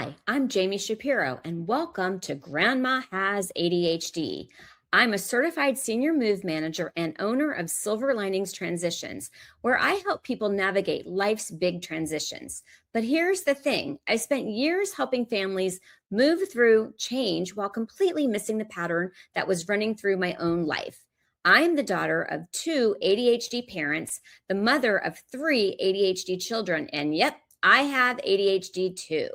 Hi, I'm Jami Shapiro, and welcome to Grandma Has ADHD. I'm a certified senior move manager and owner of Silver Linings Transitions, where I help people navigate life's big transitions. But here's the thing, I spent years helping families move through change while completely missing the pattern that was running through my own life. I am the daughter of two ADHD parents, the mother of three ADHD children, and yep, I have ADHD too.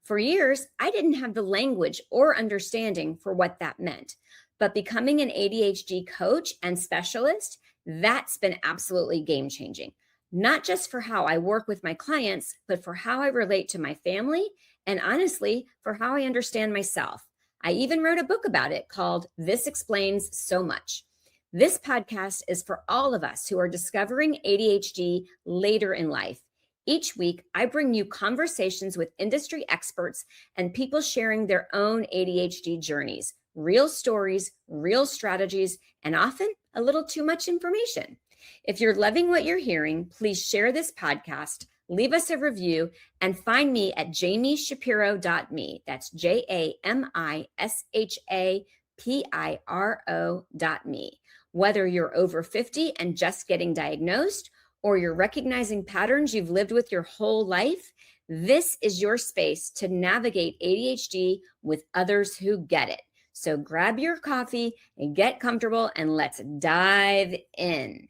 For years, I didn't have the language or understanding for what that meant. But becoming an ADHD coach and specialist, that's been absolutely game changing. Not just for how I work with my clients, but for how I relate to my family and honestly, for how I understand myself. I even wrote a book about it called This Explains So Much. This podcast is for all of us who are discovering ADHD later in life. Each week, I bring you conversations with industry experts and people sharing their own ADHD journeys, real stories, real strategies, and often a little too much information. If you're loving what you're hearing, please share this podcast, leave us a review, and find me at jamishapiro.me. That's JamiShapiro.me. Whether you're over 50 and just getting diagnosed, or you're recognizing patterns you've lived with your whole life, this is your space to navigate ADHD with others who get it. So grab your coffee and get comfortable and let's dive in.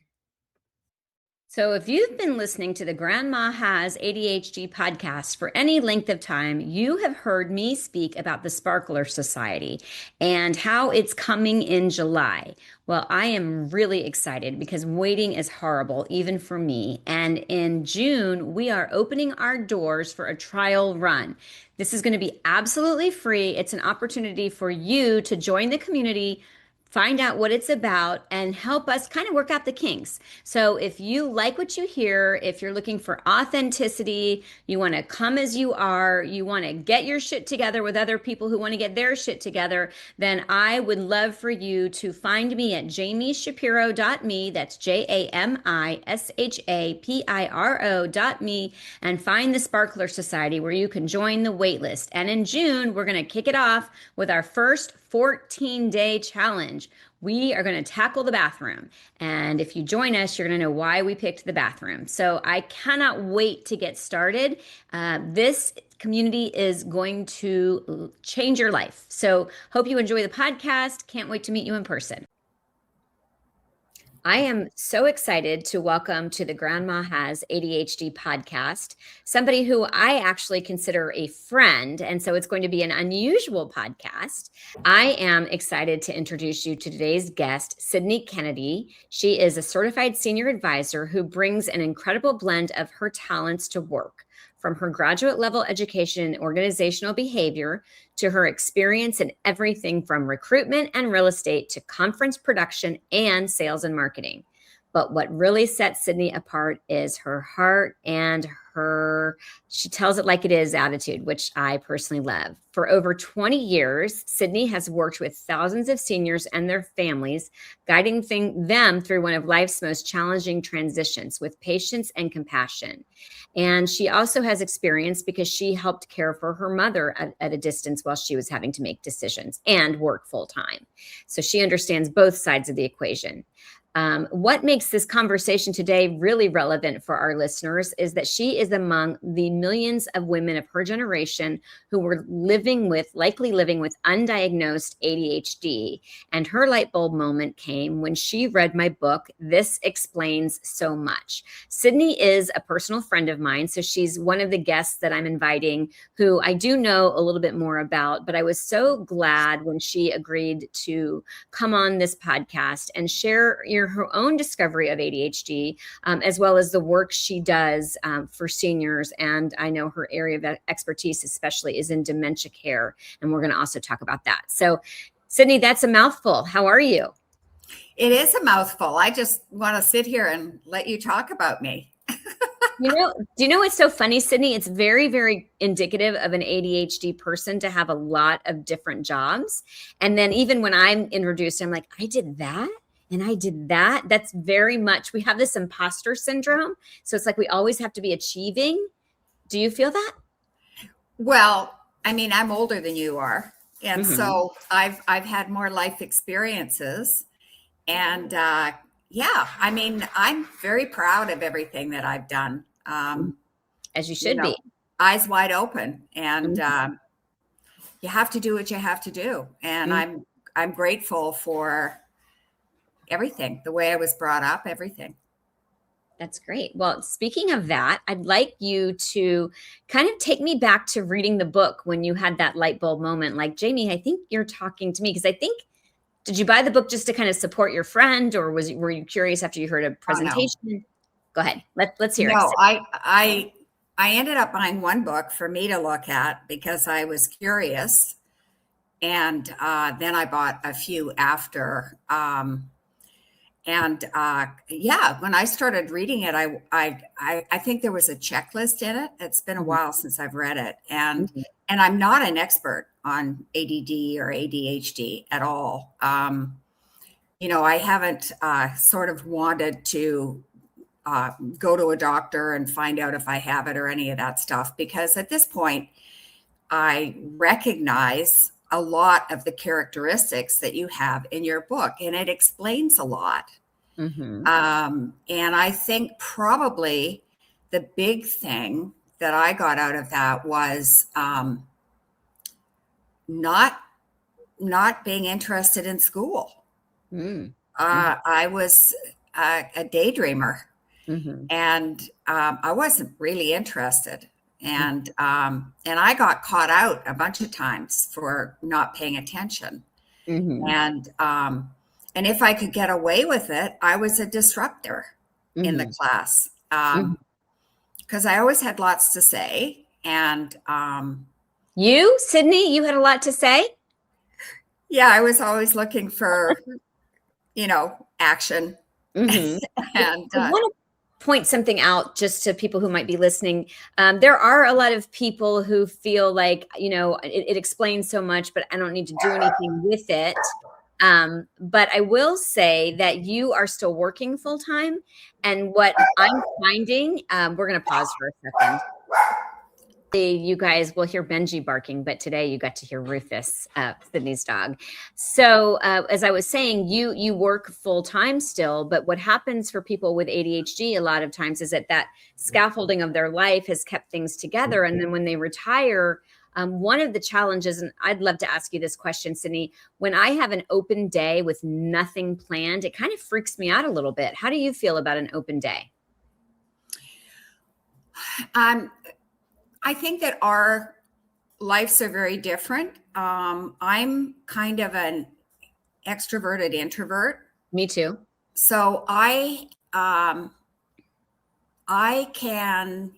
So if you've been listening to the Grandma Has ADHD podcast for any length of time, you have heard me speak about the Sparkler Society and how it's coming in July. Well, I am really excited because waiting is horrible, even for me. And in June, we are opening our doors for a trial run. This is going to be absolutely free. It's an opportunity for you to join the community, find out what it's about, and help us kind of work out the kinks. So if you like what you hear, if you're looking for authenticity, you want to come as you are, you want to get your shit together with other people who want to get their shit together, then I would love for you to find me at jamishapiro.me. That's JAMISHAPIRO.me, and find the Sparkler Society where you can join the wait list. And in June, we're going to kick it off with our first 14-day challenge. We are going to tackle the bathroom. And if you join us, you're going to know why we picked the bathroom. So I cannot wait to get started. This community is going to change your life. So hope you enjoy the podcast. Can't wait to meet you in person. I am so excited to welcome to the Grandma Has ADHD podcast, somebody who I actually consider a friend. And so it's going to be an unusual podcast. I am excited to introduce you to today's guest, Sydney Kennedy. She is a certified senior advisor who brings an incredible blend of her talents to work, from her graduate level education in organizational behavior to her experience in everything from recruitment and real estate to conference production and sales and marketing. But what really sets Sydney apart is her heart and she tells it like it is attitude, which I personally love. For over 20 years, Sydney has worked with thousands of seniors and their families, guiding them through one of life's most challenging transitions with patience and compassion. And she also has experience because she helped care for her mother at a distance while she was having to make decisions and work full time. So she understands both sides of the equation. What makes this conversation today really relevant for our listeners is that she is among the millions of women of her generation who were likely living with undiagnosed ADHD. And her light bulb moment came when she read my book, This Explains So Much. Sydney is a personal friend of mine, so she's one of the guests that I'm inviting who I do know a little bit more about, but I was so glad when she agreed to come on this podcast and share her own discovery of ADHD, as well as the work she does for seniors. And I know her area of expertise especially is in dementia care. And we're going to also talk about that. So Sydney, that's a mouthful. How are you? It is a mouthful. I just want to sit here and let you talk about me. Do you know what's so funny, Sydney? It's very, very indicative of an ADHD person to have a lot of different jobs. And then even when I'm introduced, I'm like, I did that. And I did that. That's very much, we have this imposter syndrome. So it's like we always have to be achieving. Do you feel that? Well, I mean, I'm older than you are. And so I've had more life experiences. And yeah, I mean, I'm very proud of everything that I've done. As you You should know, be. eyes wide open. And Mhm. you have to do what you have to do. And Mhm. I'm grateful for everything, the way I was brought up, everything. That's great. Well, speaking of that, I'd like you to kind of take me back to reading the book when you had that light bulb moment. Like, Jami, I think you're talking to me because I think, did you buy the book just to kind of support your friend, or were you curious after you heard a Oh no. presentation? Go ahead. Let's hear it. No, I ended up buying one book for me to look at because I was curious. And then I bought a few after. And yeah, when I started reading it, I think there was a checklist in it. It's been a Mhm. while since I've read it, Mhm. and I'm not an expert on ADD or ADHD at all. You know, I haven't sort of wanted to go to a doctor and find out if I have it or any of that stuff because at this point, I recognize a lot of the characteristics that you have in your book, and it explains a lot. Mhm. And I think probably the big thing that I got out of that was not not being interested in school. Mm. I was a daydreamer, Mhm. and I wasn't really interested. And I got caught out a bunch of times for not paying attention. Mhm. And and if I could get away with it, I was a disruptor in the Mhm. class Mhm. because I always had lots to say. And You, Sydney, you had a lot to say. yeah, I was always looking for, action. Mhm. And I want to point something out just to people who might be listening. There are a lot of people who feel like, it explains so much, but I don't need to do anything with it. But I will say that you are still working full time. And what I'm finding, we're going to pause for a second. You guys will hear Benji barking, but today you got to hear Rufus, Sydney's dog. So, as I was saying, you work full time still, but what happens for people with ADHD a lot of times is that scaffolding of their life has kept things together, and then when they retire, one of the challenges, and I'd love to ask you this question, Sydney, when I have an open day with nothing planned, it kind of freaks me out a little bit. How do you feel about an open day? um, I think that our lives are very different. I'm kind of an extroverted introvert. Me too. So I can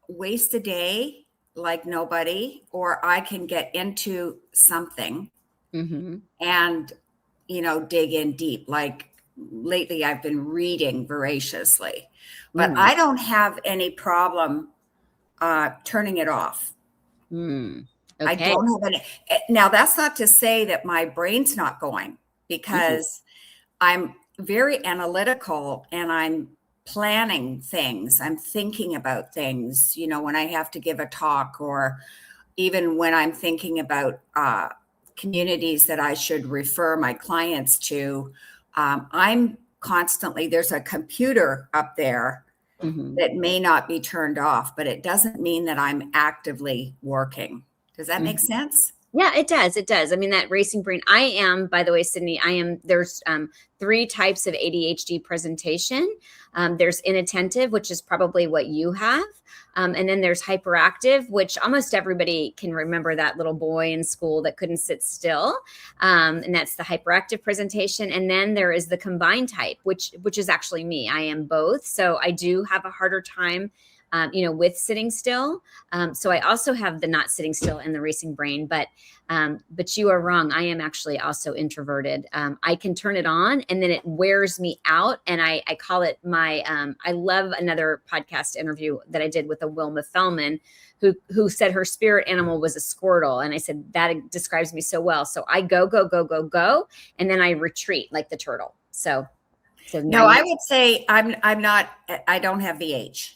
waste a day like nobody, or I can get into something Hmm. and, dig in deep. Like lately, I've been reading voraciously, but Mm. I don't have any problem turning it off. Mm. I Okay. don't have any. Now, that's not to say that my brain's not going Mhm. because I'm very analytical and I'm planning things. I'm thinking about things, when I have to give a talk or even when I'm thinking about communities that I should refer my clients to. I'm constantly, there's a computer up there Mhm. that may not be turned off, but it doesn't mean that I'm actively working. Does that make Mhm. sense? Yeah, it does. It does. I mean, that racing brain. I am, by the way, Sydney, there's three types of ADHD presentation. There's inattentive, which is probably what you have. And then there's hyperactive, which almost everybody can remember that little boy in school that couldn't sit still. And that's the hyperactive presentation. And then there is the combined type, which is actually me. I am both. So I do have a harder time with sitting still. So I also have the not sitting still and the racing brain, but you are wrong. I am actually also introverted. I can turn it on and then it wears me out. And I call it I love another podcast interview that I did with a Wilma Fellman who said her spirit animal was a Squirtle. And I said, that describes me so well. So I go, go, go, go, go. And then I retreat like the turtle. So now No, you. I would say I'm not, I don't have the H.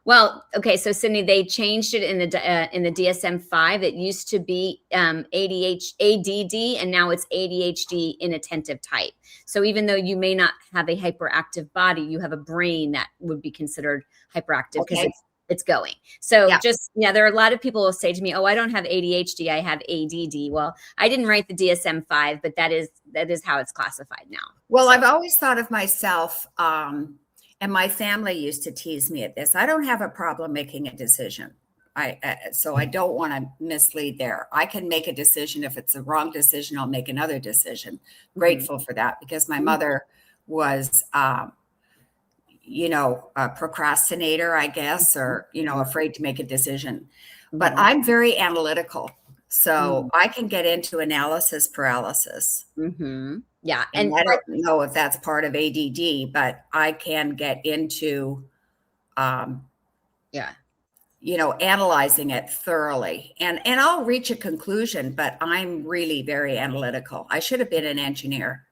Well, okay, so Sydney, they changed it in the DSM-5. It used to be ADD, and now it's ADHD inattentive type. So even though you may not have a hyperactive body, you have a brain that would be considered hyperactive because Okay. it's going. So Yeah. just there are a lot of people who say to me, "Oh, I don't have ADHD, I have ADD." Well, I didn't write the DSM-5, but that is how it's classified now. Well, So. I've always thought of myself, and my family used to tease me at this. I don't have a problem making a decision. So I don't want to mislead there. I can make a decision. If it's a wrong decision, I'll make another decision. Grateful for that, because my mother was, a procrastinator, I guess, or, afraid to make a decision. But I'm very analytical. So I can get into analysis paralysis. Yeah. And I don't know if that's part of ADD, but I can get into, Yeah. analyzing it thoroughly, and I'll reach a conclusion, but I'm really very analytical. I should have been an engineer.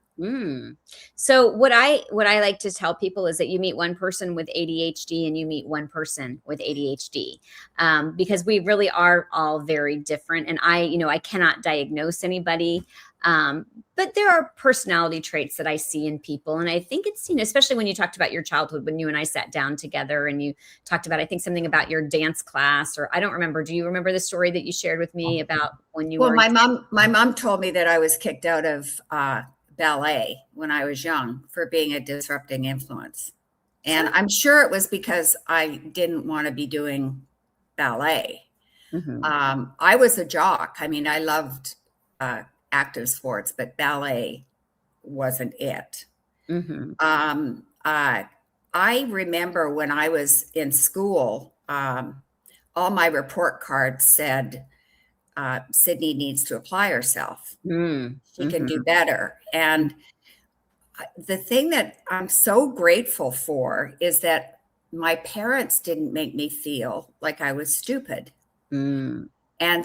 So what I like to tell people is that you meet one person with ADHD and you meet one person with ADHD, because we really are all very different. And I cannot diagnose anybody, but there are personality traits that I see in people, and I think it's especially when you talked about your childhood, when you and I sat down together and you talked about, I think, something about your dance class, or I don't remember. Do you remember the story that you shared with me about when you Well, were? my mom told me that I was kicked out of ballet when I was young for being a disrupting influence. And I'm sure it was because I didn't want to be doing ballet. I was a jock. I mean, I loved active sports, but ballet wasn't it. I remember when I was in school, all my report cards said, Sydney needs to apply herself. She can do better. And the thing that I'm so grateful for is that my parents didn't make me feel like I was stupid. And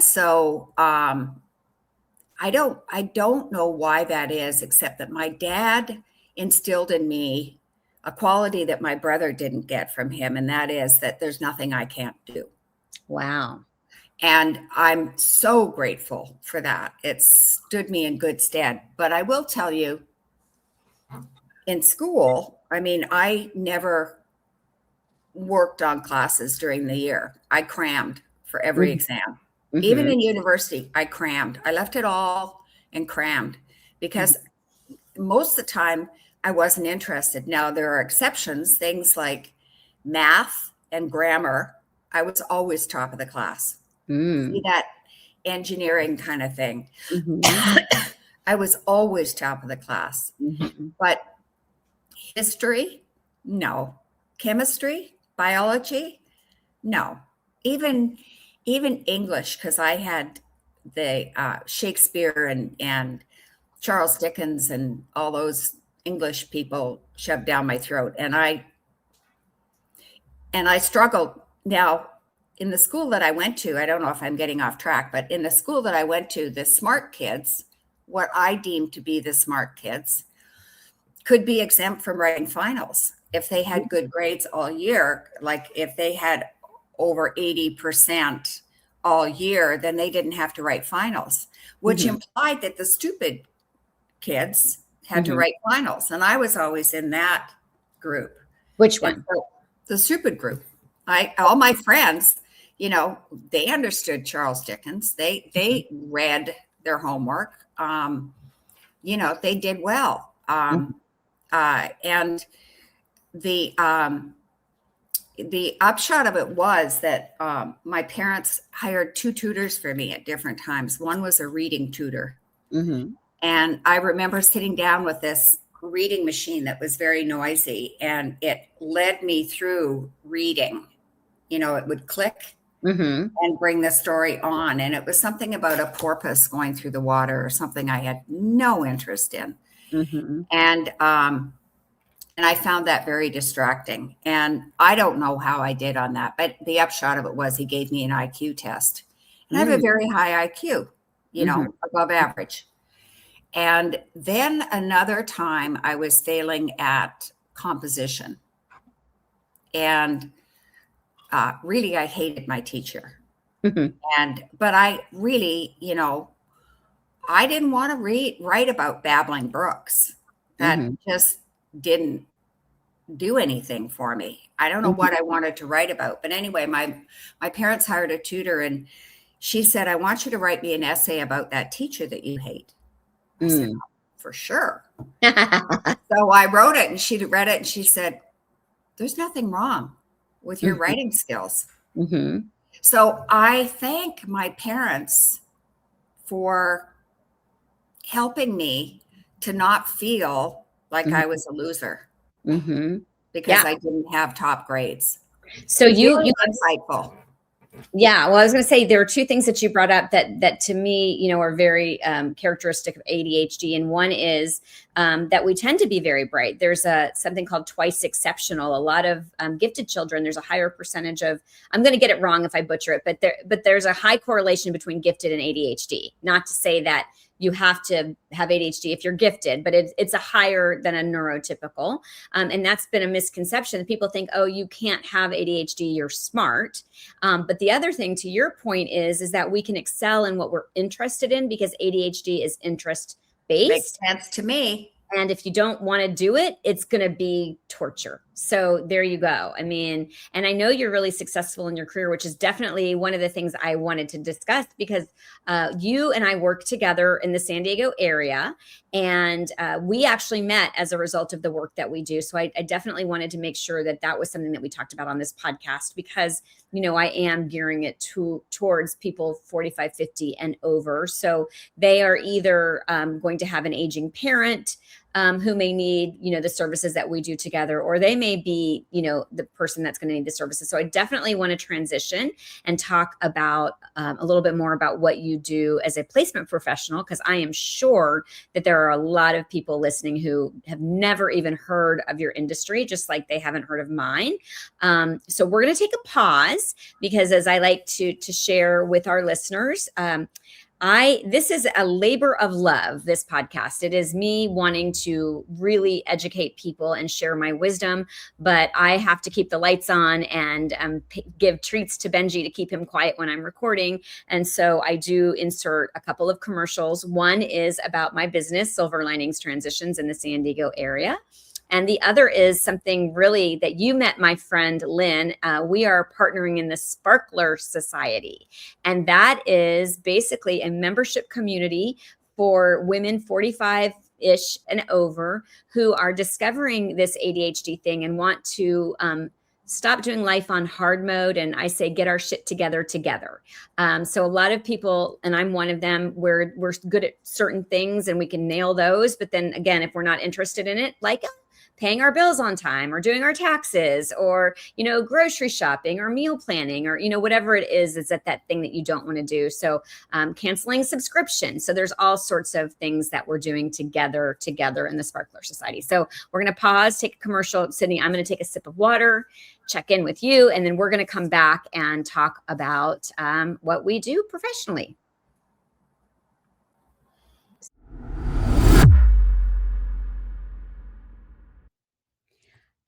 so I don't know why that is, except that my dad instilled in me a quality that my brother didn't get from him, and that is that there's nothing I can't do. Wow. And I'm so grateful for that. It stood me in good stead. But I will tell you, in school, I mean, I never worked on classes during the year. I crammed for every exam. Even in university, I crammed. I left it all and crammed, because most of the time I wasn't interested. Now, there are exceptions, things like math and grammar. I was always top of the class. See that engineering kind of thing. I was always top of the class. But history, no. Chemistry, biology, no. Even English, because I had the Shakespeare and Charles Dickens and all those English people shoved down my throat, and I struggled. Now, in the school that I went to, I don't know if I'm getting off track, but in the school that I went to, the smart kids, what I deemed to be the smart kids, could be exempt from writing finals if they had good grades all year. Like if they had over 80% all year, then they didn't have to write finals, which implied that the stupid kids had to write finals. And I was always in that group. Which one? So, the stupid group. All my friends, they understood Charles Dickens. They read their homework. They did well. And the upshot of it was that my parents hired 2 tutors for me at different times. One was a reading tutor. And I remember sitting down with this reading machine that was very noisy, and it led me through reading. It would click and bring the story on. And it was something about a porpoise going through the water or something I had no interest in. And I found that very distracting. And I don't know how I did on that, but the upshot of it was he gave me an IQ test. And I have a very high IQ, above average. And then another time I was failing at composition. And really, I hated my teacher. Mhm. But I really, I didn't want to write about babbling brooks. That Mhm. just didn't do anything for me. I don't know Mhm. what I wanted to write about. But anyway, my parents hired a tutor, and she said, "I want you to write me an essay about that teacher that you hate." I said, Mm. "For sure." So I wrote it, and she read it, and she said, "There's nothing wrong with your Mhm. writing skills." Mhm. So I thank my parents for helping me to not feel like I Mhm. was a loser Mhm. because Yeah. I didn't have top grades. So you Very insightful. Yeah, well, I was going to say there are two things that you brought up that to me, are very characteristic of ADHD, and one is that we tend to be very bright. There's something called twice exceptional. A lot of gifted children, there's a higher percentage of. I'm going to get it wrong if I butcher it, but there's a high correlation between gifted and ADHD. Not to say that you have to have ADHD if you're gifted, but it's a higher than a neurotypical, and that's been a misconception. People think, oh, you can't have ADHD, you're smart. But the other thing, to your point, is that we can excel in what we're interested in because ADHD is interest Makes based. sense to me. And if you don't want to do it, it's going to be torture. So there you go. I mean, and I know you're really successful in your career, which is definitely one of the things I wanted to discuss because you and I work together in the San Diego area. And we actually met as a result of the work that we do. So I definitely wanted to make sure that that was something that we talked about on this podcast because, I am gearing it towards people 45, 50 and over. So they are either going to have an aging parent, who may need, the services that we do together, or they may be, the person that's going to need the services. So I definitely want to transition and talk about a little bit more about what you do as a placement professional, because I am sure that there are a lot of people listening who have never even heard of your industry, just like they haven't heard of mine. So we're going to take a pause because, as I like to share with our listeners, this is a labor of love, this podcast. It is me wanting to really educate people and share my wisdom, but I have to keep the lights on and give treats to Benji to keep him quiet when I'm recording. And so I do insert a couple of commercials. One is about my business, Silver Linings Transitions, in the San Diego area. And the other is something really that you met my friend Lynn. We are partnering in the Sparkler Society. And that is basically a membership community for women 45-ish and over who are discovering this ADHD thing and want to stop doing life on hard mode. And I say, get our shit together. So a lot of people, and I'm one of them, we're good at certain things and we can nail those. But then again, if we're not interested in it, like paying our bills on time or doing our taxes or, grocery shopping or meal planning or, whatever it is, it's that thing that you don't want to do. So canceling subscriptions. So there's all sorts of things that we're doing together in the Sparkler Society. So we're going to pause, take a commercial. Sydney, I'm going to take a sip of water, check in with you, and then we're going to come back and talk about what we do professionally.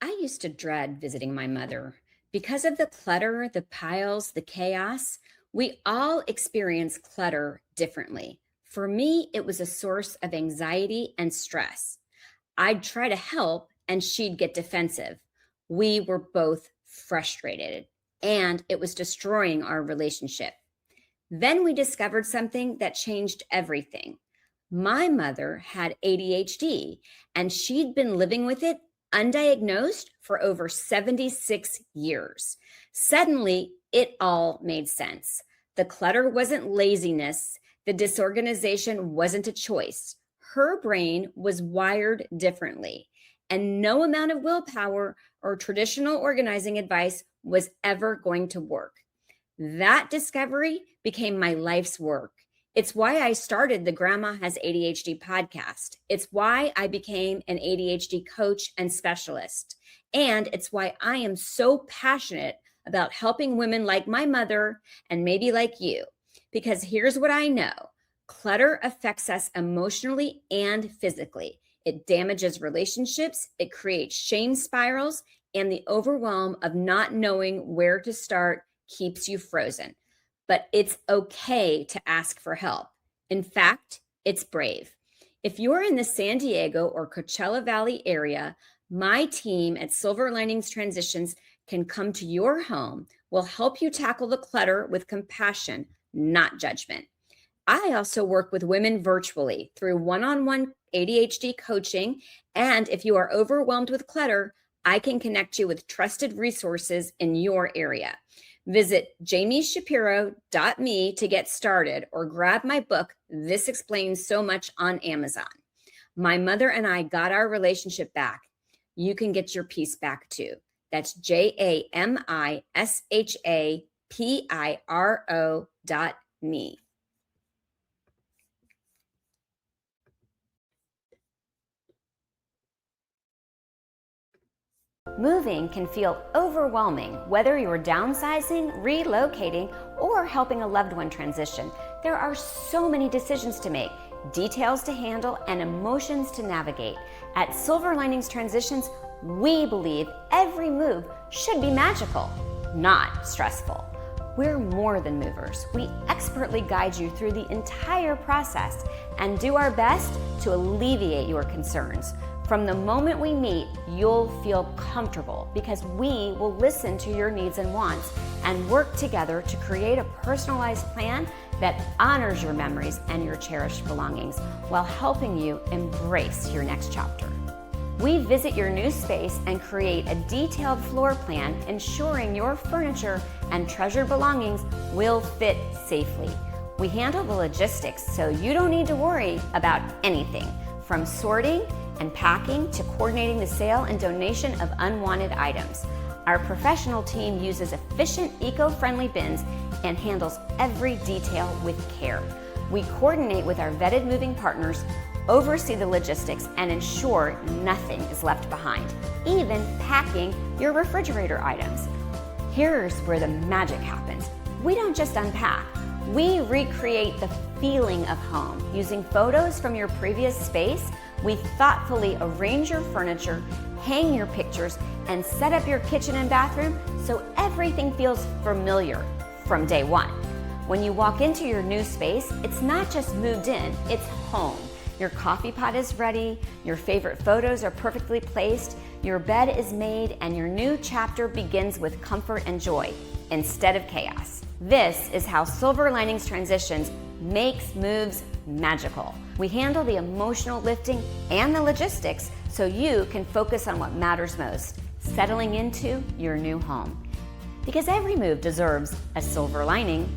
I used to dread visiting my mother. Because of the clutter, the piles, the chaos, we all experience clutter differently. For me, it was a source of anxiety and stress. I'd try to help and she'd get defensive. We were both frustrated and it was destroying our relationship. Then we discovered something that changed everything. My mother had ADHD, and she'd been living with it undiagnosed for over 76 years. Suddenly, it all made sense. The clutter wasn't laziness, the disorganization wasn't a choice. Her brain was wired differently, and no amount of willpower or traditional organizing advice was ever going to work. That discovery became my life's work. It's why I started the Grandma Has ADHD podcast. It's why I became an ADHD coach and specialist. And it's why I am so passionate about helping women like my mother and maybe like you. Because here's what I know: clutter affects us emotionally and physically. It damages relationships, it creates shame spirals, and the overwhelm of not knowing where to start keeps you frozen. But it's okay to ask for help. In fact, it's brave. If you're in the San Diego or Coachella Valley area, my team at Silver Linings Transitions can come to your home. We'll help you tackle the clutter with compassion, not judgment. I also work with women virtually through one-on-one ADHD coaching. And if you are overwhelmed with clutter, I can connect you with trusted resources in your area. Visit jamishapiro.me to get started or grab my book, This Explains So Much, on Amazon. My mother and I got our relationship back. You can get your peace back too. That's JAMISHAPIRO.me. Moving can feel overwhelming, whether you're downsizing, relocating, or helping a loved one transition. There are so many decisions to make, details to handle, and emotions to navigate. At Silver Linings Transitions, we believe every move should be magical, not stressful. We're more than movers. We expertly guide you through the entire process and do our best to alleviate your concerns. From the moment we meet, you'll feel comfortable because we will listen to your needs and wants and work together to create a personalized plan that honors your memories and your cherished belongings while helping you embrace your next chapter. We visit your new space and create a detailed floor plan, ensuring your furniture and treasured belongings will fit safely. We handle the logistics so you don't need to worry about anything, from sorting and packing to coordinating the sale and donation of unwanted items. Our professional team uses efficient, eco-friendly bins and handles every detail with care. We coordinate with our vetted moving partners, oversee the logistics, and ensure nothing is left behind, even packing your refrigerator items. Here's where the magic happens. We don't just unpack. We recreate the feeling of home. Using photos from your previous space, we thoughtfully arrange your furniture, hang your pictures, and set up your kitchen and bathroom so everything feels familiar from day one. When you walk into your new space, it's not just moved in, it's home. Your coffee pot is ready, your favorite photos are perfectly placed, your bed is made, and your new chapter begins with comfort and joy instead of chaos. This is how Silver Linings Transitions makes moves magical. We handle the emotional lifting and the logistics so you can focus on what matters most, settling into your new home. Because every move deserves a silver lining.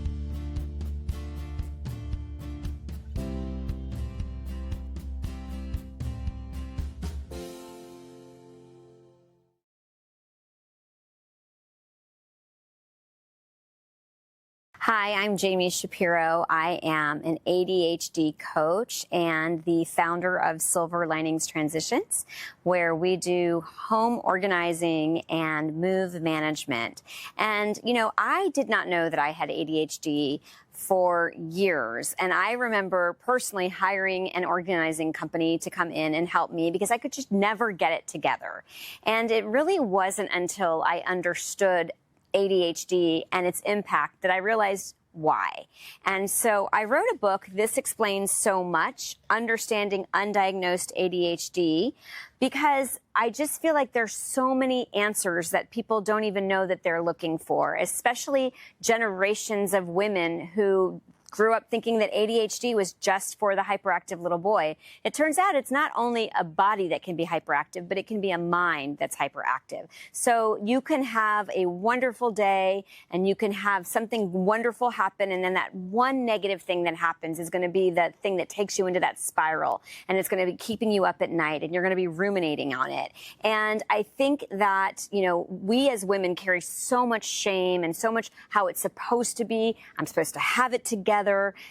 Hi, I'm Jami Shapiro. I am an ADHD coach and the founder of Silver Linings Transitions, where we do home organizing and move management. And, I did not know that I had ADHD for years. And I remember personally hiring an organizing company to come in and help me because I could just never get it together. And it really wasn't until I understood ADHD and its impact that I realized why. And so I wrote a book, This Explains So Much, Understanding Undiagnosed ADHD, because I just feel like there's so many answers that people don't even know that they're looking for, especially generations of women who grew up thinking that ADHD was just for the hyperactive little boy. It turns out it's not only a body that can be hyperactive, but it can be a mind that's hyperactive. So you can have a wonderful day and you can have something wonderful happen, and then that one negative thing that happens is going to be the thing that takes you into that spiral, and it's going to be keeping you up at night, and you're going to be ruminating on it. And I think that, we as women carry so much shame and so much how it's supposed to be. I'm supposed to have it together.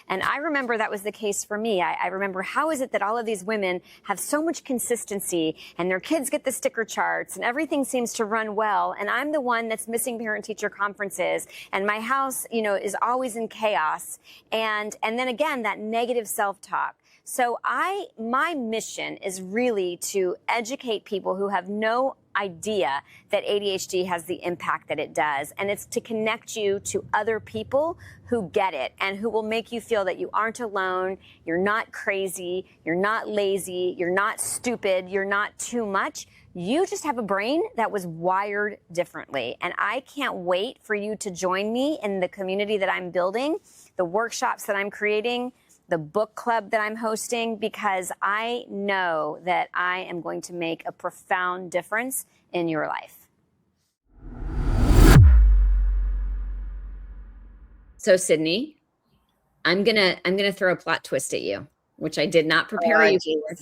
And I remember that was the case for me. I remember, how is it that all of these women have so much consistency and their kids get the sticker charts and everything seems to run well, and I'm the one that's missing parent-teacher conferences and my house, is always in chaos. And then again, that negative self-talk. So my mission is really to educate people who have no idea that ADHD has the impact that it does. And it's to connect you to other people who get it and who will make you feel that you aren't alone, you're not crazy, you're not lazy, you're not stupid, you're not too much. You just have a brain that was wired differently. And I can't wait for you to join me in the community that I'm building, the workshops that I'm creating, the book club that I'm hosting, because I know that I am going to make a profound difference in your life. So Sydney, I'm gonna throw a plot twist at you, which I did not prepare you for.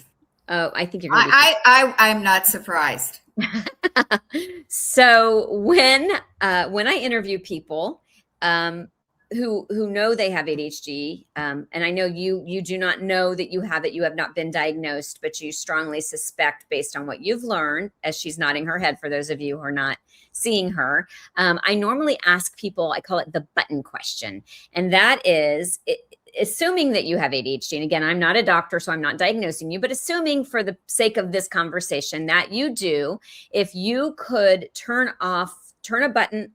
Oh, I think you're gonna I'm not surprised. So when I interview people who know they have ADHD, and I know you do not know that you have it, you have not been diagnosed, but you strongly suspect based on what you've learned, as she's nodding her head for those of you who are not seeing her. I normally ask people, I call it the button question, and that is assuming that you have ADHD. And again, I'm not a doctor, so I'm not diagnosing you, but assuming for the sake of this conversation that you do, if you could turn a button,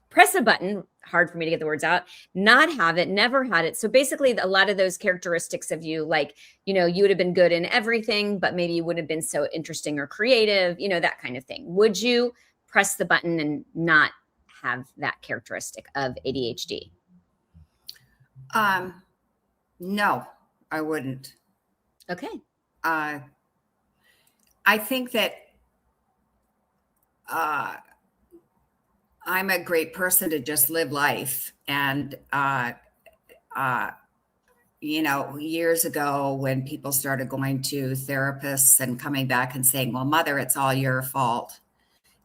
press a button, hard for me to get the words out, not have it, never had it. So basically a lot of those characteristics of you, like, you know, you would have been good in everything, but maybe you wouldn't have been so interesting or creative, you know, that kind of thing. Would you press the button and not have that characteristic of ADHD? No, I wouldn't. Okay. I think that I'm a great person to just live life. And, you know, years ago when people started going to therapists and coming back and saying, well, mother, it's all your fault.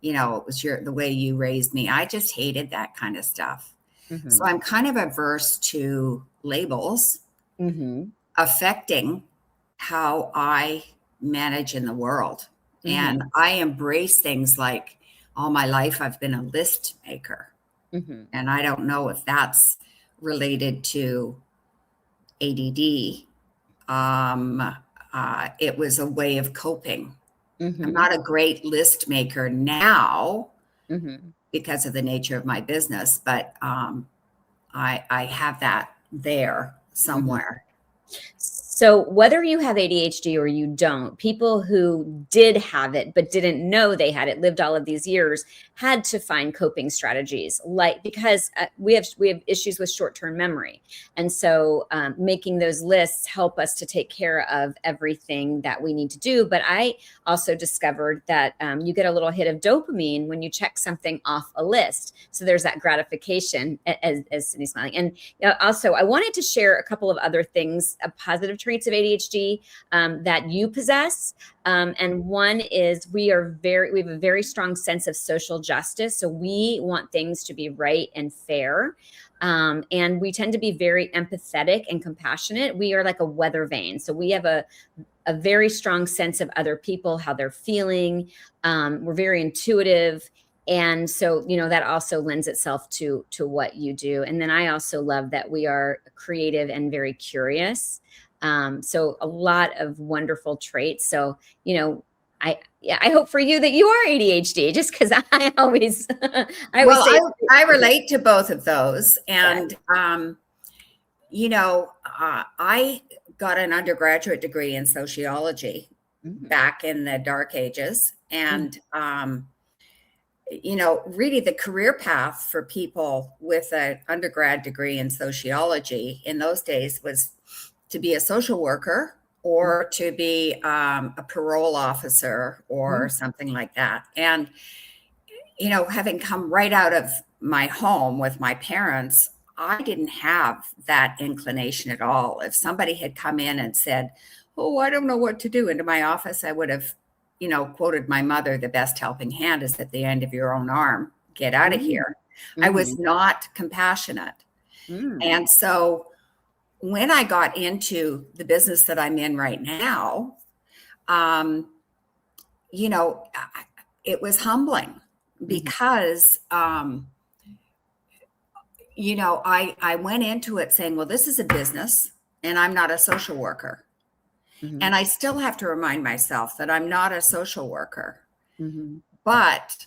You know, it was the way you raised me. I just hated that kind of stuff. Mm-hmm. So I'm kind of averse to labels affecting how I manage in the world. And I embrace things like, all my life I've been a list maker. And I don't know if that's related to ADD. It was a way of coping. I'm not a great list maker now because of the nature of my business, but I have that there somewhere. So whether you have ADHD or you don't, people who did have it but didn't know they had it, lived all of these years, had to find coping strategies, like, because we have issues with short-term memory, and so making those lists help us to take care of everything that we need to do. But I also discovered that you get a little hit of dopamine when you check something off a list. So there's that gratification, as Sydney's smiling. And also, I wanted to share a couple of other things, positive traits of ADHD that you possess. And one is we have a very strong sense of social justice. So we want things to be right and fair. And we tend to be very empathetic and compassionate. We are like a weather vane. So we have a very strong sense of other people, how they're feeling. We're very intuitive. And so, you know, that also lends itself to what you do. And then I also love that we are creative and very curious. So a lot of wonderful traits. So, you know, I hope for you that you are ADHD, just because I always I relate to both of those. And, you know, I got an undergraduate degree in sociology back in the dark ages. And, you know, really the career path for people with an undergrad degree in sociology in those days was to be a social worker or to be a parole officer or something like that. And, you know, having come right out of my home with my parents, I didn't have that inclination at all. If somebody had come in and said, oh, I don't know what to do, into my office, I would have, you know, quoted my mother, the best helping hand is at the end of your own arm. Get out of here. I was not compassionate. And so when I got into the business that I'm in right now, you know, it was humbling because, you know, I went into it saying, well, this is a business and I'm not a social worker. And I still have to remind myself that I'm not a social worker. but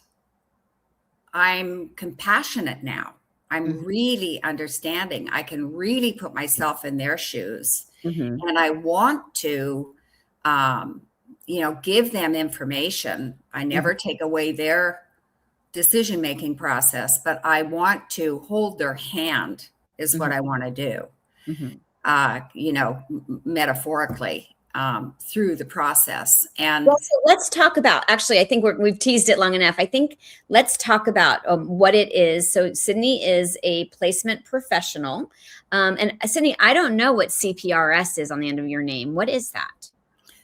I'm compassionate now. I'm really understanding. I can really put myself in their shoes. And I want to, give them information. I never take away their decision-making process, but I want to hold their hand is what I want to do, metaphorically, through the process. And well, so let's talk about, actually, I think we've teased it long enough. I think let's talk about what it is. So Sydney is a placement professional. And Sydney, I don't know what CPRS is on the end of your name. What is that?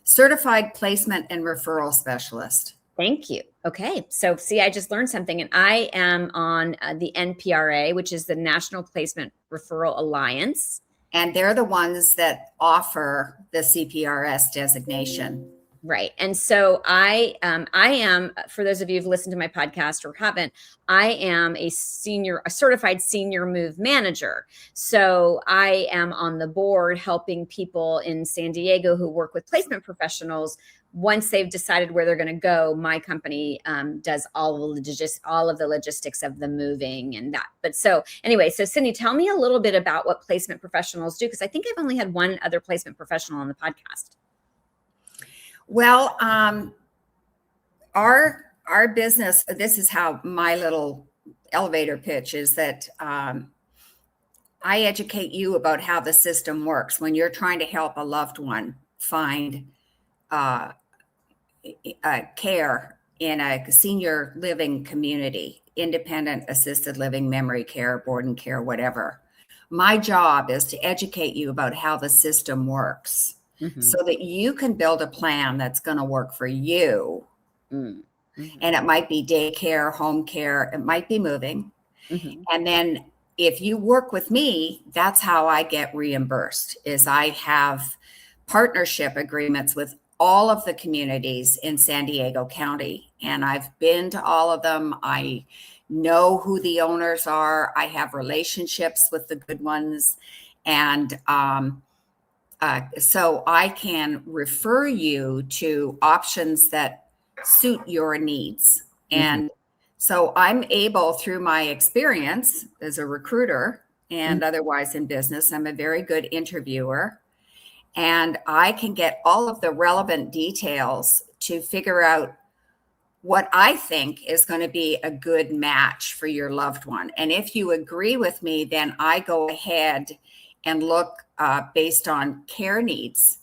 Certified Placement and Referral Specialist. Thank you. Okay. So see, I just learned something, and I am on the NPRA, which is the National Placement Referral Alliance. And they're the ones that offer the CPRS designation. Right. And so I am, for those of you who've listened to my podcast or haven't, I am a certified senior move manager. So I am on the board helping people in San Diego who work with placement professionals. Once they've decided where they're going to go, my company does all of the logistics of the moving and that. But so anyway, so Sydney, tell me a little bit about what placement professionals do, because I think I've only had one other placement professional on the podcast. Well, our business, this is how my little elevator pitch is, that I educate you about how the system works when you're trying to help a loved one find care in a senior living community, independent assisted living, memory care, board and care, whatever. My job is to educate you about how the system works, so that you can build a plan that's going to work for you. And it might be daycare, home care, it might be moving. And then if you work with me, that's how I get reimbursed, is I have partnership agreements with all of the communities in San Diego County. And I've been to all of them. I know who the owners are. I have relationships with the good ones. And so I can refer you to options that suit your needs. And so I'm able, through my experience as a recruiter and otherwise in business, I'm a very good interviewer. And I can get all of the relevant details to figure out what I think is going to be a good match for your loved one. And if you agree with me, then I go ahead and look based on care needs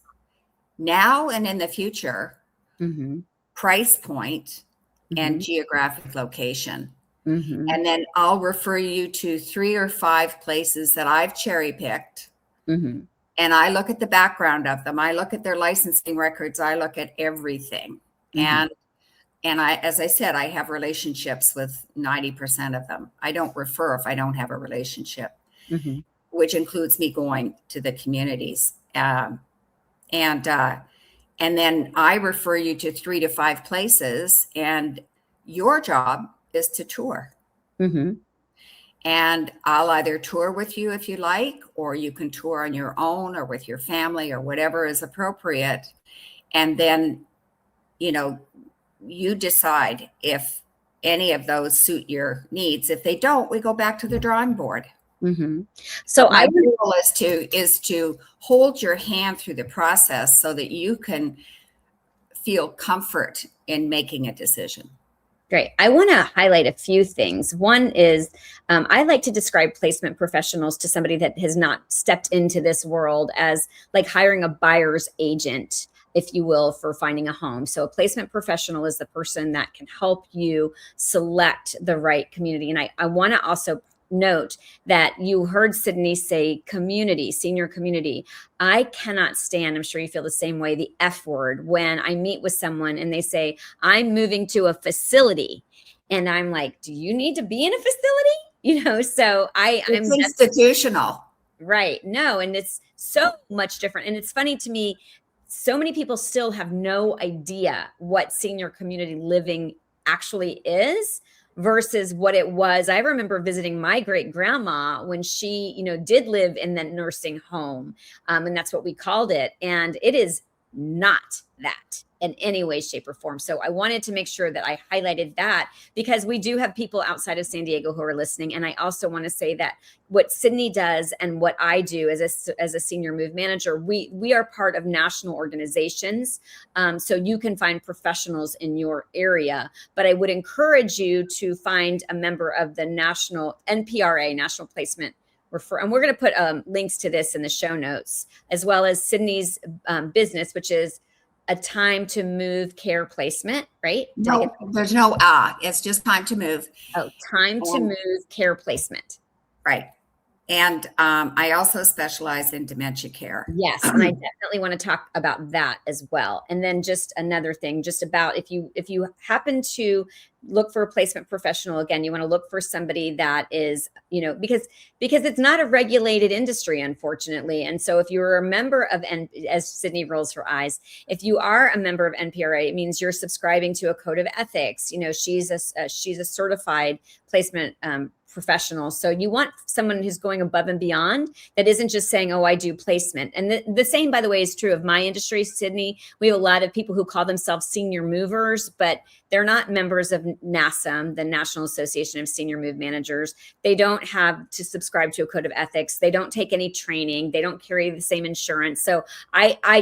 now and in the future, price point, and geographic location. And then I'll refer you to 3 or 5 places that I've cherry picked. And I look at the background of them. I look at their licensing records. I look at everything. And I, as I said, I have relationships with 90% of them. I don't refer if I don't have a relationship, which includes me going to the communities. And then I refer you to 3 to 5 places, and your job is to tour. And I'll either tour with you if you like, or you can tour on your own or with your family or whatever is appropriate. And then, you decide if any of those suit your needs. If they don't, we go back to the drawing board. So my goal is to hold your hand through the process so that you can feel comfort in making a decision. Great. I want to highlight a few things. One is I like to describe placement professionals to somebody that has not stepped into this world as like hiring a buyer's agent, if you will, for finding a home. So a placement professional is the person that can help you select the right community. And I want to also note that you heard Sydney say community, senior community. I cannot stand, I'm sure you feel the same way, the F word when I meet with someone and they say, I'm moving to a facility. And I'm like, do you need to be in a facility? So it's institutional. Right. No. And it's so much different. And it's funny to me, so many people still have no idea what senior community living actually is versus what it was. I remember visiting my great grandma when she, did live in the nursing home. And that's what we called it. And it is not that. in any way, shape, or form. So I wanted to make sure that I highlighted that, because we do have people outside of San Diego who are listening. And I also want to say that what Sydney does and what I do as a senior move manager, we are part of national organizations. So you can find professionals in your area, but I would encourage you to find a member of the national NPRA, National Placement and we're going to put links to this in the show notes, as well as Sydney's business, which is a time to move care placement, right? No, there's no it's just time to move. Oh, time to move care placement. Right. And I also specialize in dementia care. Yes, and I definitely want to talk about that as well. And then just another thing, just about if you happen to look for a placement professional, again, you want to look for somebody that is, because it's not a regulated industry, unfortunately. And so if you're a member of, as Sydney rolls her eyes, if you are a member of NPRA, it means you're subscribing to a code of ethics. She's a certified placement professional. So you want someone who's going above and beyond, that isn't just saying, oh, I do placement. And the same, by the way, is true of my industry, Sydney. We have a lot of people who call themselves senior movers, but they're not members of NASM, the National Association of Senior Move Managers. They don't have to subscribe to a code of ethics. They don't take any training. They don't carry the same insurance. So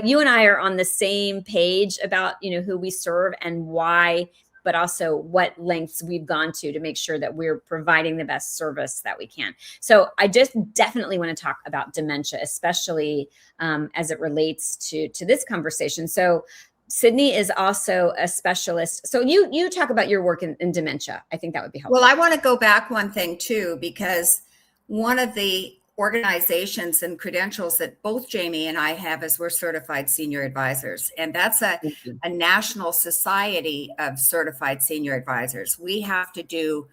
you and I are on the same page about, who we serve and why, but also what lengths we've gone to make sure that we're providing the best service that we can. So I just definitely want to talk about dementia, especially as it relates to this conversation. So Sydney is also a specialist. So you talk about your work in dementia. I think that would be helpful. Well, I want to go back one thing too, because one of the organizations and credentials that both Jami and I have is we're certified senior advisors. And that's a national society of certified senior advisors. We have to do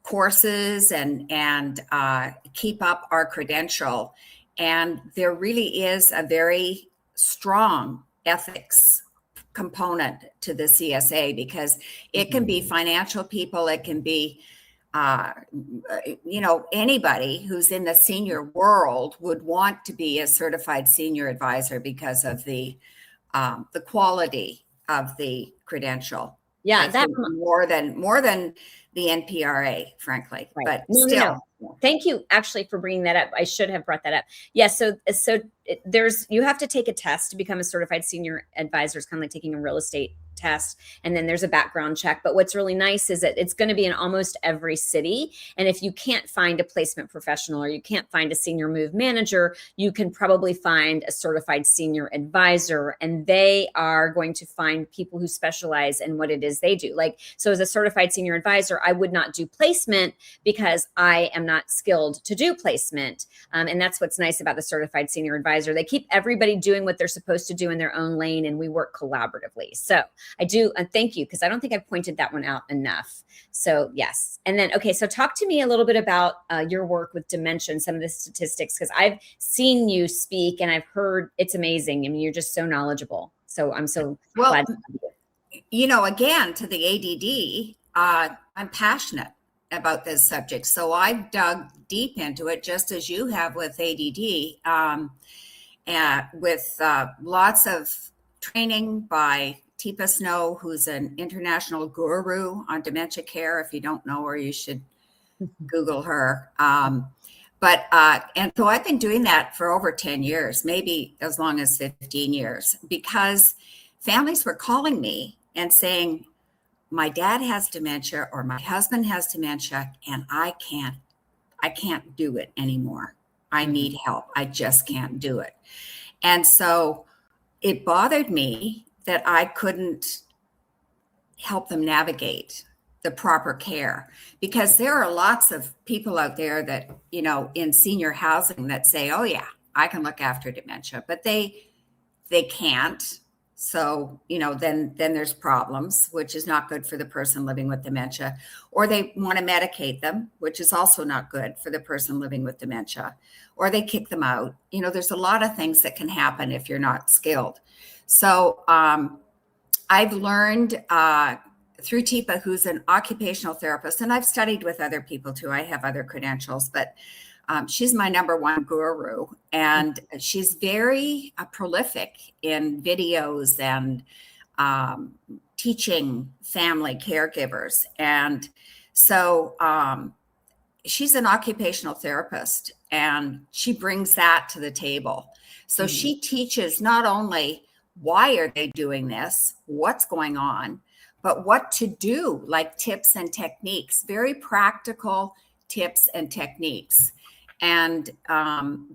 courses and keep up our credential. And there really is a very strong ethics component to the CSA, because it can be financial people, it can be anybody who's in the senior world would want to be a certified senior advisor because of the quality of the credential. Yeah, that more than the NPRA, frankly. Right. But still. No. Thank you actually for bringing that up. I should have brought that up. Yeah. So you have to take a test to become a certified senior advisor. It's kind of like taking a real estate test. And then there's a background check. But what's really nice is that it's going to be in almost every city. And if you can't find a placement professional or you can't find a senior move manager, you can probably find a certified senior advisor, and they are going to find people who specialize in what it is they do. So as a certified senior advisor, I would not do placement because I am not skilled to do placement. And that's what's nice about the certified senior advisor. They keep everybody doing what they're supposed to do in their own lane, and we work collaboratively. So I do, and thank you, because I don't think I've pointed that one out enough. So yes. And then, okay, so talk to me a little bit about your work with dementia and some of the statistics, because I've seen you speak and I've heard it's amazing. I mean, you're just so knowledgeable. So I'm so glad. Again, to the ADD, I'm passionate about this subject. So I've dug deep into it, just as you have with ADD, with lots of training by Teepa Snow, who's an international guru on dementia care. If you don't know her, you should Google her. And so I've been doing that for over 10 years, maybe as long as 15 years, because families were calling me and saying, my dad has dementia or my husband has dementia, and I can't do it anymore. I need help. I just can't do it. And so it bothered me that I couldn't help them navigate the proper care, because there are lots of people out there that, in senior housing that say, oh yeah, I can look after dementia, but they can't. So, then there's problems, which is not good for the person living with dementia, or they want to medicate them, which is also not good for the person living with dementia, or they kick them out. There's a lot of things that can happen if you're not skilled. So I've learned through Teepa, who's an occupational therapist, and I've studied with other people too. I have other credentials, but she's my number one guru, and she's very prolific in videos and teaching family caregivers. And so she's an occupational therapist, and she brings that to the table. So she teaches not only why are they doing this, what's going on, but what to do, like tips and techniques, very practical tips and techniques. And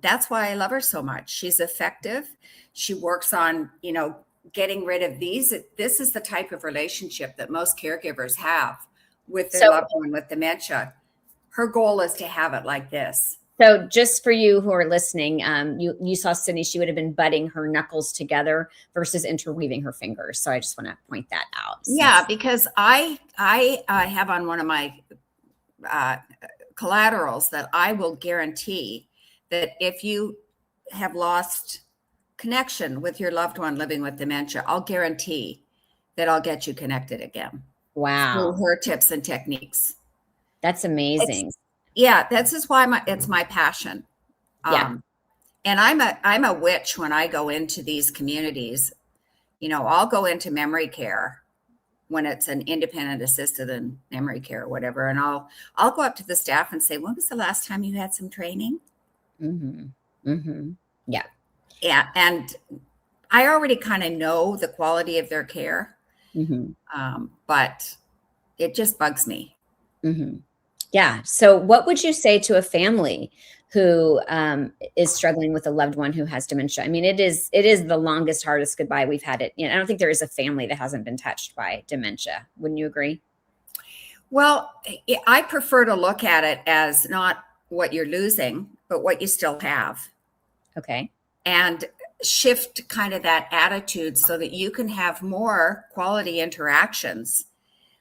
that's why I love her so much. She's effective. She works on, getting rid of these. This is the type of relationship that most caregivers have with their loved one with dementia. Her goal is to have it like this. So just for you who are listening, you saw Sydney, she would have been butting her knuckles together versus interweaving her fingers. So I just want to point that out. Yeah, because I have on one of my collaterals that I will guarantee that if you have lost connection with your loved one living with dementia, I'll guarantee that I'll get you connected again. Wow. Through her tips and techniques. That's amazing. This is why it's my passion. Yeah. And I'm a witch when I go into these communities. I'll go into memory care when it's an independent assisted and memory care or whatever. And I'll go up to the staff and say, when was the last time you had some training? Yeah. Yeah. And I already kind of know the quality of their care. But it just bugs me. Yeah. So what would you say to a family who is struggling with a loved one who has dementia? I mean, it is the longest, hardest goodbye we've had it. I don't think there is a family that hasn't been touched by dementia. Wouldn't you agree? Well, I prefer to look at it as not what you're losing, but what you still have. Okay. And shift kind of that attitude so that you can have more quality interactions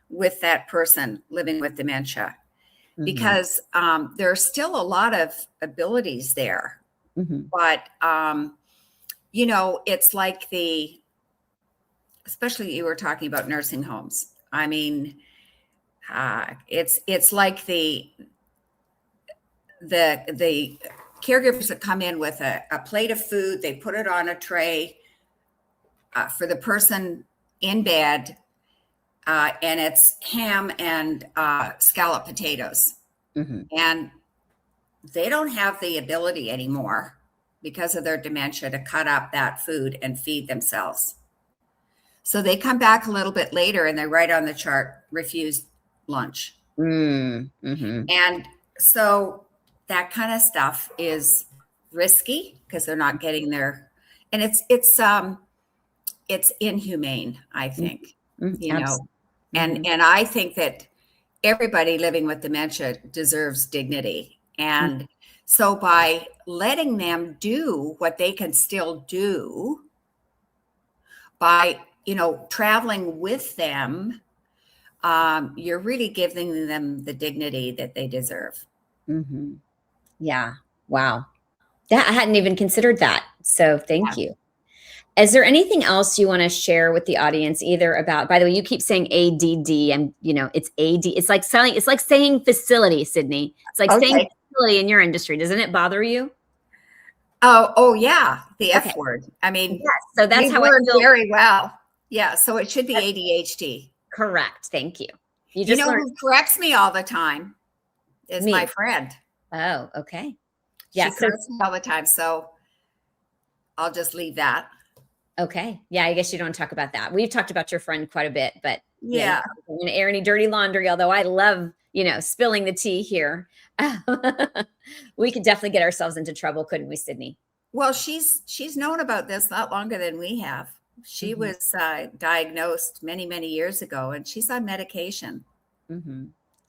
with that person living with dementia. Because there's still a lot of abilities there. But, it's like especially you were talking about nursing homes. I mean, it's like the caregivers that come in with a plate of food, they put it on a tray for the person in bed. And it's ham and scalloped potatoes. And they don't have the ability anymore because of their dementia to cut up that food and feed themselves. So they come back a little bit later and they write on the chart, refused lunch. And so that kind of stuff is risky because they're not getting and it's inhumane, I think, And I think that everybody living with dementia deserves dignity. And so by letting them do what they can still do, by, traveling with them, you're really giving them the dignity that they deserve. Yeah. Wow. I hadn't even considered that. So thank you. Is there anything else you want to share with the audience, either about, by the way, you keep saying ADD and, it's AD. It's like saying facility, Sydney. It's like saying facility in your industry. Doesn't it bother you? Oh yeah. The F word. I mean, yes, so that's how I feel very well. Yeah. So it should be ADHD. Correct. Thank you. You know who corrects me all the time is my friend. Oh, okay. Yeah. She corrects me all the time. So I'll just leave that. Okay. Yeah, I guess you don't talk about that. We've talked about your friend quite a bit, but yeah, I'm going to air any dirty laundry, although I love, spilling the tea here. We could definitely get ourselves into trouble, couldn't we, Sydney? Well, she's known about this not longer than we have. She was diagnosed many, many years ago, and she's on medication.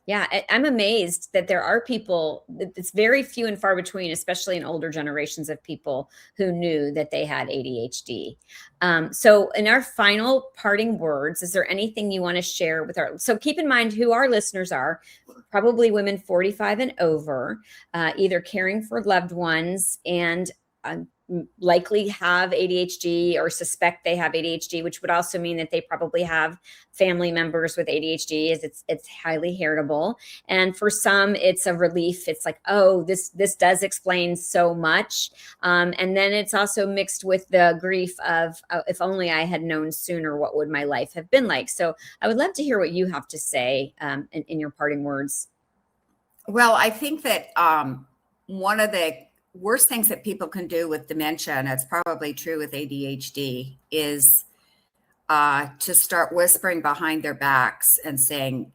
Yeah, I'm amazed that there are people, it's very few and far between, especially in older generations of people who knew that they had ADHD. So in our final parting words, is there anything you want to share with so keep in mind who our listeners are, probably women 45 and over, either caring for loved ones and likely have ADHD or suspect they have ADHD, which would also mean that they probably have family members with ADHD, as it's highly heritable. And for some, it's a relief. It's like, oh, this does explain so much. And then it's also mixed with the grief of, if only I had known sooner, what would my life have been like? So I would love to hear what you have to say in your parting words. Well, I think that one of the worst things that people can do with dementia, and it's probably true with ADHD, is to start whispering behind their backs and saying,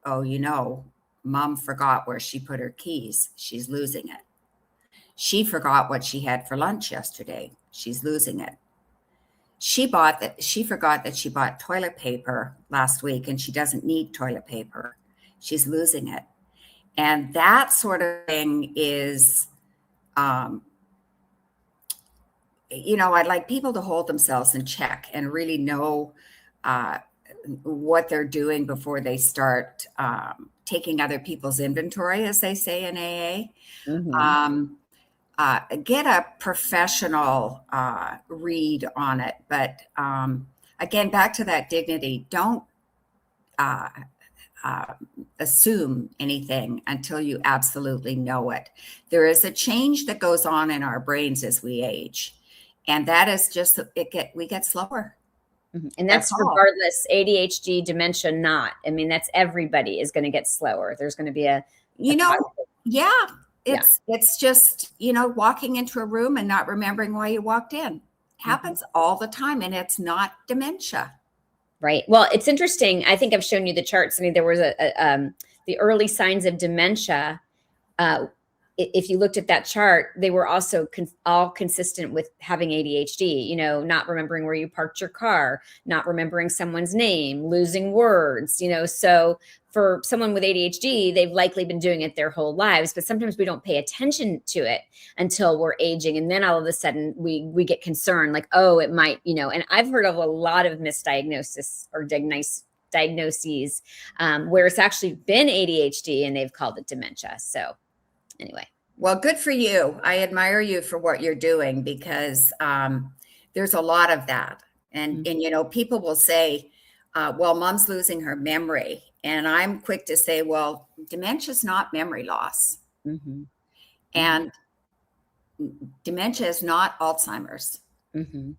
oh, mom forgot where she put her keys. She's losing it. She forgot what she had for lunch yesterday. She's losing it. She forgot that she bought toilet paper last week and she doesn't need toilet paper. She's losing it. And that sort of thing is, I'd like people to hold themselves in check and really know what they're doing before they start taking other people's inventory, as they say in AA. Mm-hmm. Get a professional read on it. But again, back to that dignity, don't assume anything until you absolutely know it. There is a change that goes on in our brains as we age, and that is just we get slower. Mm-hmm. And that's regardless, ADHD, dementia, not. I mean, that's everybody is going to get slower. There's going to be it's just, walking into a room and not remembering why you walked in. Happens all the time, and it's not dementia. Right. Well, it's interesting. I think I've shown you the charts. I mean, there was the early signs of dementia. If you looked at that chart, they were also all consistent with having ADHD, not remembering where you parked your car, not remembering someone's name, losing words, so for someone with ADHD, they've likely been doing it their whole lives, but sometimes we don't pay attention to it until we're aging. And then all of a sudden we get concerned, like, oh, it might, and I've heard of a lot of misdiagnosis or diagnoses where it's actually been ADHD and they've called it dementia. So anyway. Well, good for you. I admire you for what you're doing, because there's a lot of that. And people will say, well, mom's losing her memory. And I'm quick to say, well, dementia is not memory loss. Mm-hmm. And dementia is not Alzheimer's. Mm-hmm.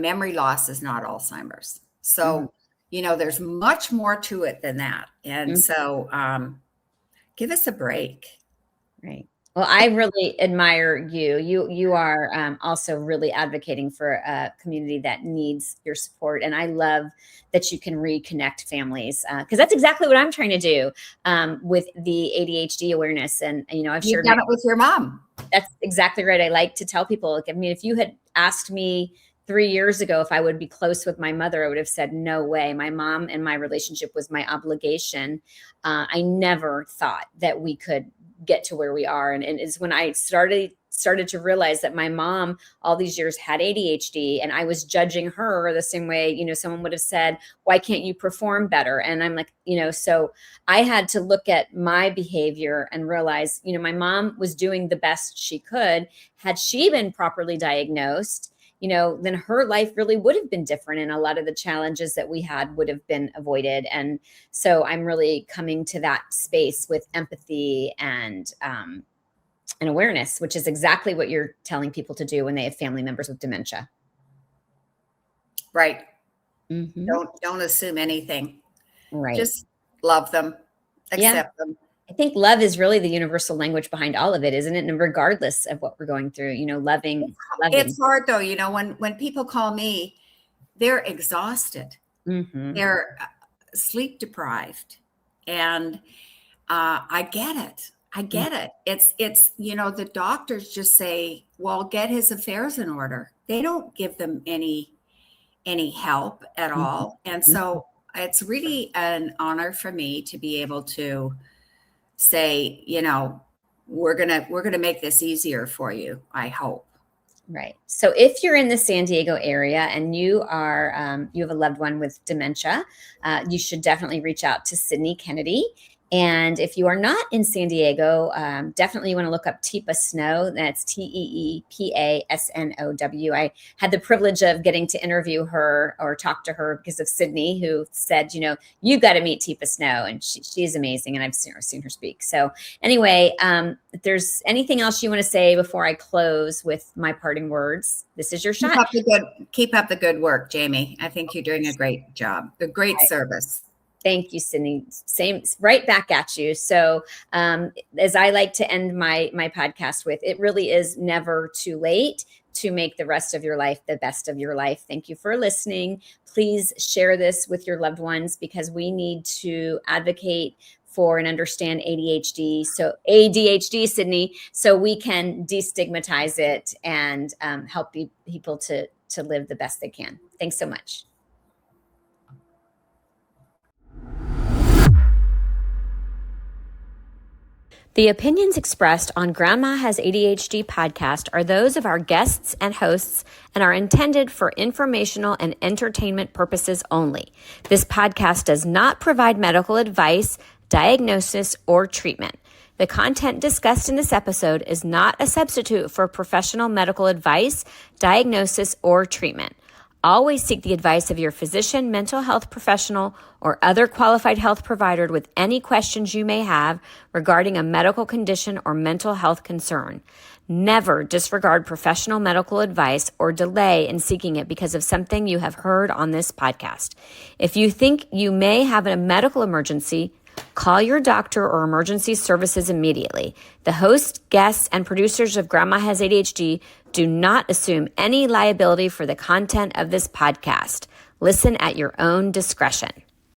Memory loss is not Alzheimer's. So, there's much more to it than that. And so give us a break. Right. Well, I really admire you. You are also really advocating for a community that needs your support. And I love that you can reconnect families, because that's exactly what I'm trying to do with the ADHD awareness. And, I've shared done it with your mom. That's exactly right. I like to tell people, like, I mean, if you had asked me 3 years ago if I would be close with my mother, I would have said, no way. My mom and my relationship was my obligation. I never thought that we could get to where we are. And it's when I started to realize that my mom all these years had ADHD, and I was judging her the same way, someone would have said, why can't you perform better? And I'm like, so I had to look at my behavior and realize, my mom was doing the best she could. Had she been properly diagnosed, then her life really would have been different. And a lot of the challenges that we had would have been avoided. And so I'm really coming to that space with empathy and awareness, which is exactly what you're telling people to do when they have family members with dementia. Right. Mm-hmm. Don't assume anything. Right. Just love them, accept them. I think love is really the universal language behind all of it, isn't it? And regardless of what we're going through, loving. It's hard though. When people call me, they're exhausted. Mm-hmm. They're sleep deprived. And I get it. It's the doctors just say, well, get his affairs in order. They don't give them any help at all. And so it's really an honor for me to be able to say, we're gonna make this easier for you, I hope. Right. So if you're in the San Diego area and you are you have a loved one with dementia, you should definitely reach out to Sydney Kennedy. And if you are not in San Diego, definitely you want to look up Teepa Snow. That's TeePasnow. I had the privilege of getting to interview her or talk to her because of Sydney, who said, you got to meet Teepa Snow. And she's amazing. And I've seen her speak. So anyway, if there's anything else you want to say before I close with my parting words, this is your shot. Keep up the good work, Jami. I think you're doing a great job, a great service. Thank you, Sydney. Same, right back at you. So as I like to end my podcast with, it really is never too late to make the rest of your life the best of your life. Thank you for listening. Please share this with your loved ones because we need to advocate for and understand ADHD. So ADHD, Sydney, so we can destigmatize it and help people to live the best they can. Thanks so much. The opinions expressed on Grandma Has ADHD podcast are those of our guests and hosts and are intended for informational and entertainment purposes only. This podcast does not provide medical advice, diagnosis, or treatment. The content discussed in this episode is not a substitute for professional medical advice, diagnosis, or treatment. Always seek the advice of your physician, mental health professional, or other qualified health provider with any questions you may have regarding a medical condition or mental health concern. Never disregard professional medical advice or delay in seeking it because of something you have heard on this podcast. If you think you may have a medical emergency, call your doctor or emergency services immediately. The hosts, guests, and producers of Grandma Has ADHD do not assume any liability for the content of this podcast. Listen at your own discretion.